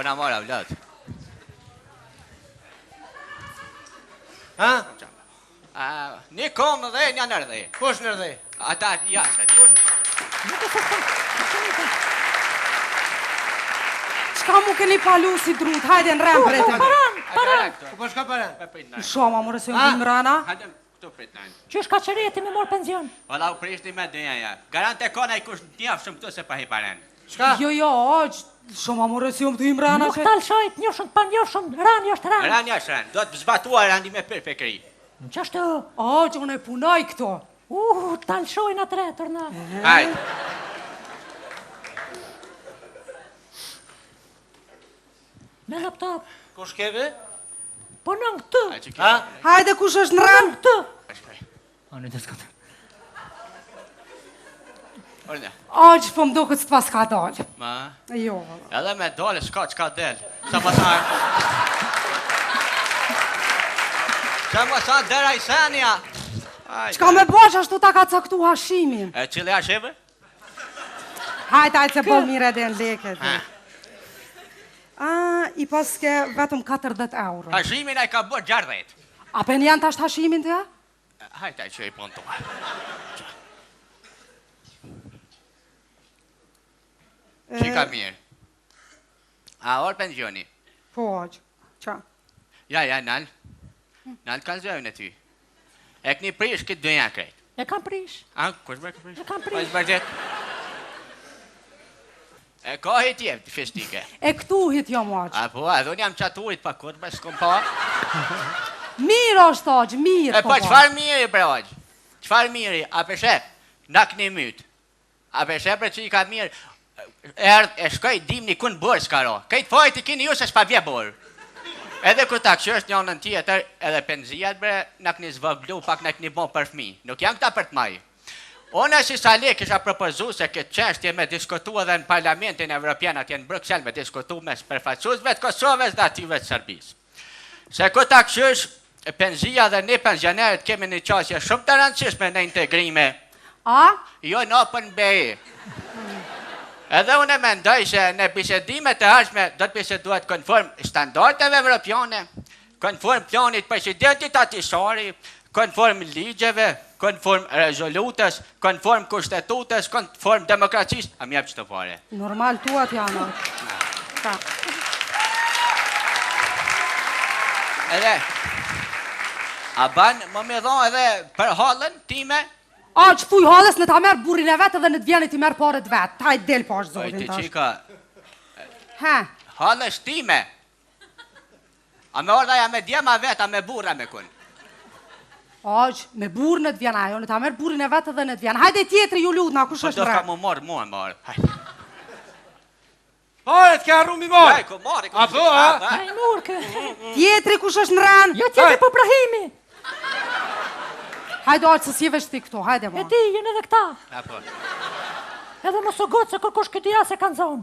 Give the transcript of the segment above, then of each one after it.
Po na mora vlat. Ha? Një kom dhe një nërdhe. Kush nërdhe? Ata jashtë atje. Qka mu keni palu si drut, hajde në rem për e të. Paran. Po shka paran? Shoma, more se më rana. Hajde këtu prit najnë. Qysh ka qëreti me mor penzion? Valla u prishti me dënja ja. Garante kona i kush njaf shumë këtu se pa hi paren. Shka? Jo, shoma, more se më të im rana. Nuk talshojt, një shumë të pan, një shumë, rani është rani. Rani është rani, do të zbatua rani me për pekri. Qashtu? Që unë e punoj këto. Talshojnë atë retër na. Hajde. Me laptop. Kush keve? Po në këtë. Ha? Hajde kush është në ran? Këtë. Orne. Që po më do këtë s'pas ka dalë. Ma? Jo. Edhe me dole s'ka qka del. Sa pasar. Sa pasar dera i senja. Qka me bosh ashtu ta ka caktu hashimin. E qile hasheve? Hajde se bo mire dhe në leket. I paske vetëm 40 euro. Hashimin a i ka bërë 60. A pen janë tash hashimin të ja? Hajta që i punë toa. Që ka mirë? A orë pensioni? Po, qa? Ja, nalë. Nalë kanë zërën e ty. E këni prish këtë dënja krejt. E kam prish. Kush bërë këtë prish? E kam prish. Kush bërë gjithë? E kohit jem të festike. E këtu hit jo maq. Po, edhe unë jam qaturit pa kur, bërë s'kom pa. Mirë është aqë, mirë. E po, qëfar miri, bre aqë? Qëfar miri? A përshe, nak një mytë. A përshe, bre që i ka mirë, e shkoj dim një kun bërë s'karo. Kajtë fojt i kini ju se s'pa vje bërë. Edhe kur ta këshë është njënën tjetër, edhe penzijat, bre, nak një zvëglu, pak nak një bon për fmi. Nuk janë këta për të maj. Ona si Sali kisha propozu se këtë qeshtje me diskutu edhe në Parlamentin Evropian atje në Bruxelles me diskutu me përfaqësuesve të Kosovës dhe ative të Serbisë. Se këta këshësh, penzia dhe ne pensionerët kemi një qasje shumë të rëndësishme në integrime. Jo në open bay. Edhe unë e mendoj se në bisedimet e ardhshme do të biseduhet konform standardeve evropiane, konform planit presidentit atisari, konform ligjeve, konform rezolutës, konform kushtetutës, konform demokracisë, a mjep që të pare. Normal tuat janë. Edhe, a ban më me dho edhe për halën time? Që thuj halës në ta merë burin e vetë edhe në të vjenit i merë paret vetë. Ta i del pash zotin tash. Ojtë qika, halës time. A me orda ja me djema vetë, a me burra me kun. Me burë në të vjen ajo, në ta merë burin e vetë edhe në të vjen. Hajde tjetëri ju lutna, kush është mërë? Po do mre? ka mu morë, mua marë. Hajde. Paret ka rrumi marë. Hajde, ku marë. A po, ha? Hajde, murke. Tjetëri kush është në ranë? Jo, tjetëri po Brahimi. Hajde aqë se si e veshti këto, hajde ma. E ti, jënë edhe këta. A po. Edhe mos u gotë se kërkush këtë ja se kanë zonë.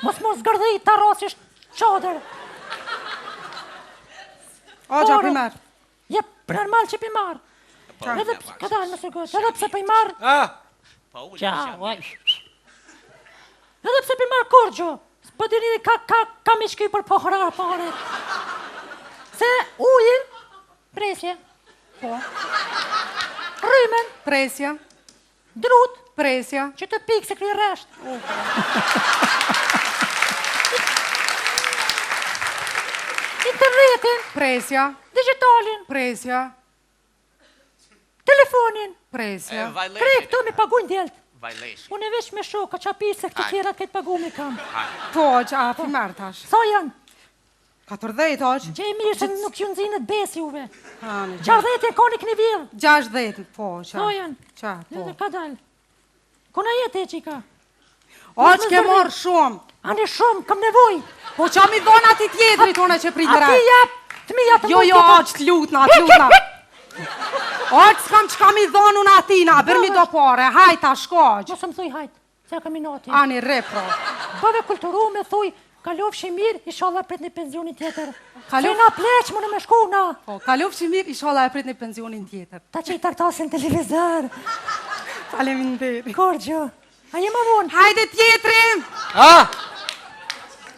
Mos mos zgërdhi ta rosisht qader. Aqë, api merë. Jep, normal që pi marë. Edhe këta në se gotë, edhe pse pi marë. Qa, uaj. Edhe pse pi marë kur gjo. S'po të një ka mi shky për pohërar pare. Se ujin, presje. Po. Rrymen. Presja. Drut. Presja. Që të pikë se krye resht. Internetin. Presja. Digitalin. Presja. Telefonin. Presja. Krej këto mi paguin djelt. Vajlesh. Unë e vesh me shoka qa pi se këtë tjera këtë pagu mi kam. Po, që api merë tash. Sa janë? 40 aqë. Që e mirë se nuk ju nëzinët besi juve. 60 60 e konik një vjedh. 60, po, qa. Sa janë? Qa, po. Edhe ka dalë. Kona jetë e qika? Aqë ke marë shumë. Ani shumë, kam nevoj. Po qa mi dhona ati tjetëri tone që pritë A ti jep, të mi jatë Jo, aqë të lutna, të lutna. Aqë s'kam që kam i dhonu në atina, bërmi do pare, hajta, shkaq. Mos më thuj hajt, se kam i nati. Ani repro. Bëve kulturu me thuj, kalofshi mirë, ishallah prit një penzionin tjetër. Se na pleq më në me shku na. Po, kalofshi mirë, ishallah e prit një penzionin tjetër. Ta që i taktasin televizor. Faleminderit. Korgjo, a jema vonë? Hajde tjetëri!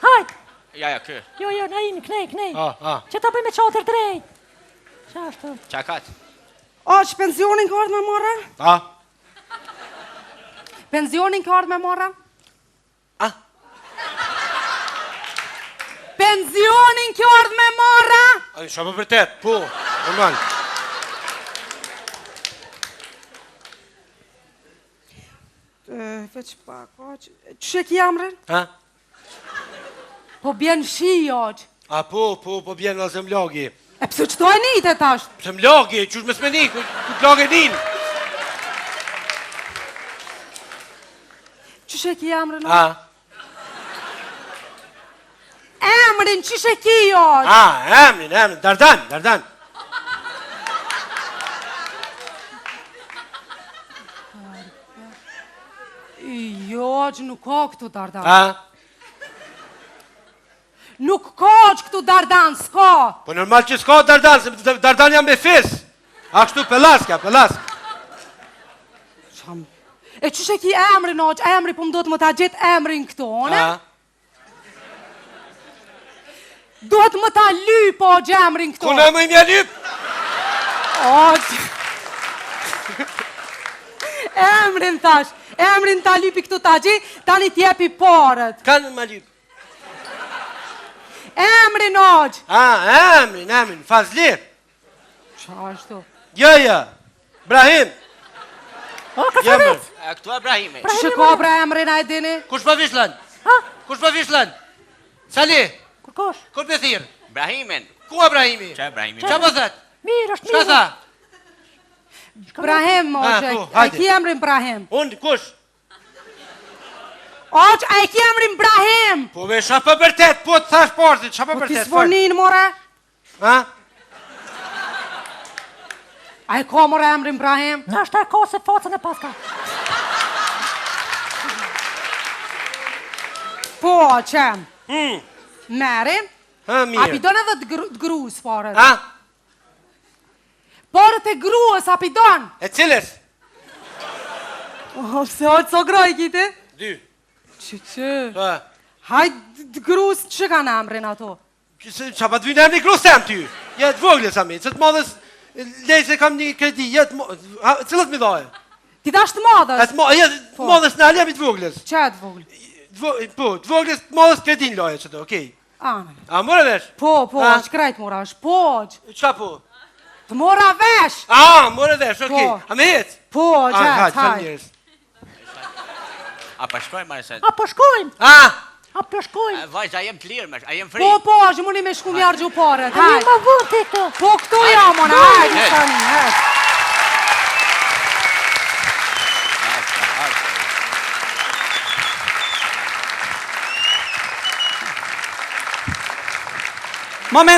hajt. Ja, kë. Jo, na imi, knej. Ah. Që ta bëj me qatër drejt. Qa ashtu? Çakat. Oç, pensionin ka ardhë me marra? Pensionin ka ardhë me marra? Pensionin ka ardhë me marra? Shë për vërtet, po, normal. Veç pak, oç. Që ki amrën? Po bjen shi, oç. Po bjen në zëm lagi. E pëse që dojë njët e tash? Pëse më lagi, qësh me s'me një, ku t'lagi njën. Që ki amrën, oç? Emrin, që ki, oç? Emrin, Dardan. Jo, që nuk ka këtu Dardan. Nuk ka që këtu Dardan, s'ka. Po normal që s'ka Dardan, se Dardan jam me fis. A kështu pelaska. E që ki emrin, oq, emri po më do të më ta gjithë emrin këtu, one? Do të më ta lyp, oq, emrin këtu. Kuna më imja lyp? Oq. Emrin tash, emrin ta lypi këtu ta gjithë, tani t'jepi parët. Kanë më lyp? Emrin, oq. Emrin, Fazli. Qa ashtu? Jo, Brahim. O, ka fërit. Këtu e Brahimi. Që ka bre emrin a e dini? Kush për vishlan? Sali. Kërkosh. Kur për thirë? Brahimin. Ku e Brahimi? Qa Brahimi? Qa për thët? Mirë, është Shka mirë. tha? Brahim, oq, po, e hajde. ki emrin Brahim. Unë, kush? Oq, a e ki emrin Brahim? Po me qa për vërtet, po të thash partit, qa për Po ti vërtet? s'vonin, more? Ha? A e ka more emrin Brahim? Na është ta ka se facën e paska. Po, qem. Meri? Ha, A pi mirë. don edhe të grus parët? Ha? Parët e gruës, a pi don? E cilës? O, se o të so groj kiti? 2. Që? Ha? Hajtë të grus, që kanë emrin ato? Qa pa të vynë emri krusem ty? Jetë voglës, ami, që të modës, lej se kam një kredi, jetë modës, cilët mi dojë? Ti dash të madhës? Jetë modës në alemi të voglës. Që e të vogl? Po, të voglës të modës kredin loje që të, okej. Anë. A, mora vesh? Po, Ha? që krejt mora është, po, Qa po? të mora vesh. A, mora vesh, okej. Po. A me jetë? Po, që Hajtë, hajtë. njërës. A pa shkojmë, Mariset? A po shkojmë. A, Vajzë, a jem të lirë, a jem fri. Po, është muni me shku mjarë gjuparët, A një hajtë. më vërë të këto. Po, këtu jam, ona, hajtë, Hajtë. tani, hajtë.